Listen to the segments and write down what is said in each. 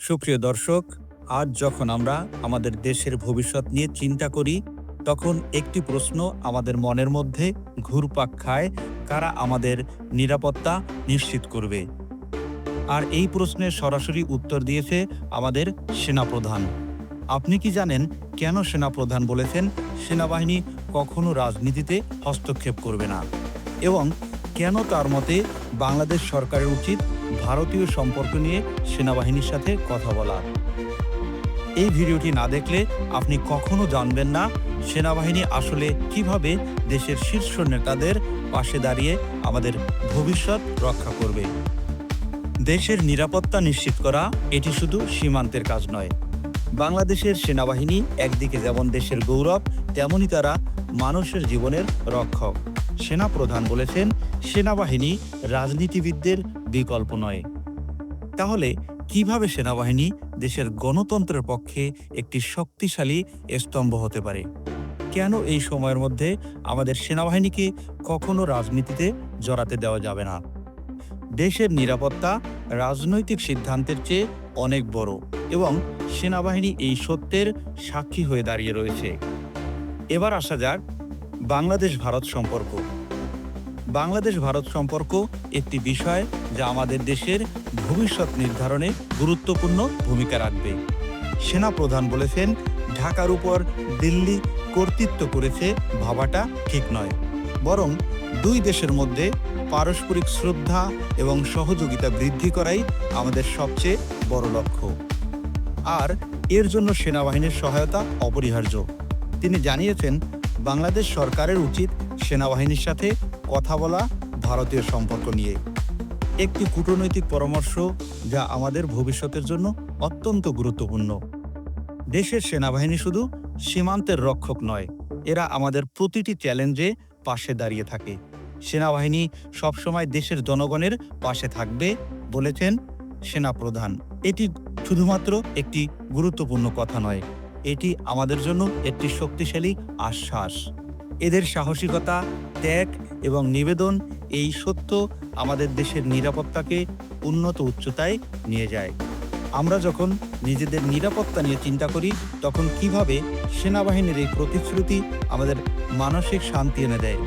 সুপ্রিয় দর্শক, আজ যখন আমরা আমাদের দেশের ভবিষ্যৎ নিয়ে চিন্তা করি, তখন একটি প্রশ্ন আমাদের মনের মধ্যে ঘুরপাক খায়: কারা আমাদের নিরাপত্তা নিশ্চিত করবে? আর এই প্রশ্নের সরাসরি উত্তর দিয়েছে আমাদের সেনাপ্রধান। আপনি কি জানেন কেন সেনাপ্রধান বলেছেন সেনাবাহিনী কখনো রাজনীতিতে হস্তক্ষেপ করবে না? এবং কেন তার মতে বাংলাদেশ সরকারের উচিত ভারতীয় সম্পর্ক নিয়ে সেনাবাহিনীর সাথে কথা বলা? এই ভিডিওটি না দেখলে আপনি কখনো জানবেন না সেনাবাহিনী আসলে কিভাবে দেশের শীর্ষ নেতাদের পাশে দাঁড়িয়ে আমাদের ভবিষ্যৎ রক্ষা করবে। দেশের নিরাপত্তা নিশ্চিত করা এটি শুধু সীমান্তের কাজ নয়। বাংলাদেশের সেনাবাহিনী একদিকে যেমন দেশের গৌরব, তেমনি তারা মানুষের জীবনের রক্ষক। সেনাপ্রধান বলেছেন সেনাবাহিনী রাজনীতিবিদদের বিকল্প নয়। তাহলে কিভাবে সেনাবাহিনী দেশের গণতন্ত্রের পক্ষে একটি শক্তিশালী স্তম্ভ হতে পারে? কেন এই সময়ের মধ্যে আমাদের সেনাবাহিনীকে কখনো রাজনীতিতে জড়াতে দেওয়া যাবে না? দেশের নিরাপত্তা রাজনৈতিক সিদ্ধান্তের চেয়ে অনেক বড়, এবং সেনাবাহিনী এই সত্যের সাক্ষী হয়ে দাঁড়িয়ে রয়েছে। এবার আসা যাক বাংলাদেশ ভারত সম্পর্ক। বাংলাদেশ ভারত সম্পর্ক একটি বিষয় যা আমাদের দেশের ভবিষ্যৎ নির্ধারণে গুরুত্বপূর্ণ ভূমিকা রাখবে। সেনাপ্রধান বলেছেন ঢাকার উপর দিল্লি কর্তৃত্ব করেছে ভাবাটা ঠিক নয়, বরং দুই দেশের মধ্যে পারস্পরিক শ্রদ্ধা এবং সহযোগিতা বৃদ্ধি করাই আমাদের সবচেয়ে বড় লক্ষ্য। আর এর জন্য সেনাবাহিনীর সহায়তা অপরিহার্য। তিনি জানিয়েছেন বাংলাদেশ সরকারের উচিত সেনাবাহিনীর সাথে কথা বলা ভারতীয় সম্পর্ক নিয়ে। একটি কূটনৈতিক পরামর্শ যা আমাদের ভবিষ্যতের জন্য অত্যন্ত গুরুত্বপূর্ণ। দেশের সেনাবাহিনী শুধু সীমান্তের রক্ষক নয়, এরা আমাদের প্রতিটি চ্যালেঞ্জে পাশে দাঁড়িয়ে থাকে। সেনাবাহিনী সবসময় দেশের জনগণের পাশে থাকবে বলেছেন সেনাপ্রধান। এটি শুধুমাত্র একটি গুরুত্বপূর্ণ কথা নয়, এটি আমাদের জন্য একটি শক্তিশালী আশ্বাস। এদের সাহসিকতা, ত্যাগ এবং নিবেদন এই সত্য আমাদের দেশের নিরাপত্তাকে উন্নত উচ্চতায় নিয়ে যায়। আমরা যখন নিজেদের নিরাপত্তা নিয়ে চিন্তা করি, তখন কিভাবে সেনাবাহিনীর এই প্রতিশ্রুতি আমাদের মানসিক শান্তি এনে দেয়।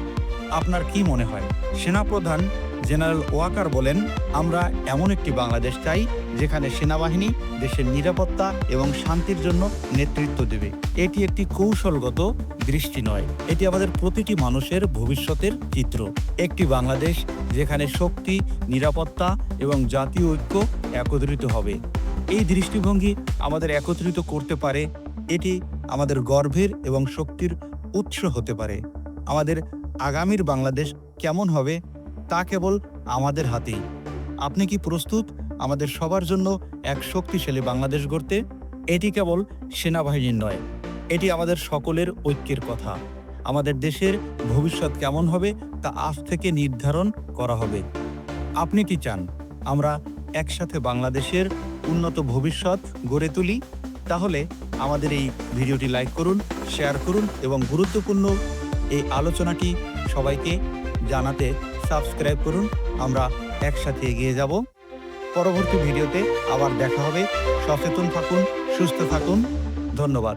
আপনার কি মনে হয়? সেনাপ্রধান জেনারেল ওয়াকার বলেন, আমরা এমন একটি বাংলাদেশ চাই যেখানে সেনাবাহিনী দেশের নিরাপত্তা এবং শান্তির জন্য নেতৃত্ব দেবে। এটি একটি কৌশলগত দৃষ্টি নয়, এটি আমাদের প্রতিটি মানুষের ভবিষ্যতের চিত্র। একটি বাংলাদেশ যেখানে শক্তি, নিরাপত্তা এবং জাতীয় ঐক্য একত্রিত হবে। এই দৃষ্টিভঙ্গি আমাদের একত্রিত করতে পারে। এটি আমাদের গর্বের এবং শক্তির উৎস হতে পারে। আমাদের আগামীর বাংলাদেশ কেমন হবে তা কেবল আমাদের হাতেই। আপনি কি প্রস্তুত আমাদের সবার জন্য এক শক্তিশালী বাংলাদেশ গড়তে? এটি কেবল সেনাবাহিনীর নয়, এটি আমাদের সকলের ঐক্যের কথা। আমাদের দেশের ভবিষ্যৎ কেমন হবে তা আজ থেকে নির্ধারণ করা হবে। আপনি কি চান আমরা একসাথে বাংলাদেশের উন্নত ভবিষ্যৎ গড়ে তুলি? তাহলে আমাদের এই ভিডিওটি লাইক করুন, শেয়ার করুন এবং গুরুত্বপূর্ণ এই আলোচনাটি সবাইকে জানাতে সাবস্ক্রাইব করুন। আমরা একসাথে এগিয়ে যাব। পরবর্তী ভিডিওতে আবার দেখা হবে। সচেতন থাকুন, সুস্থ থাকুন। ধন্যবাদ।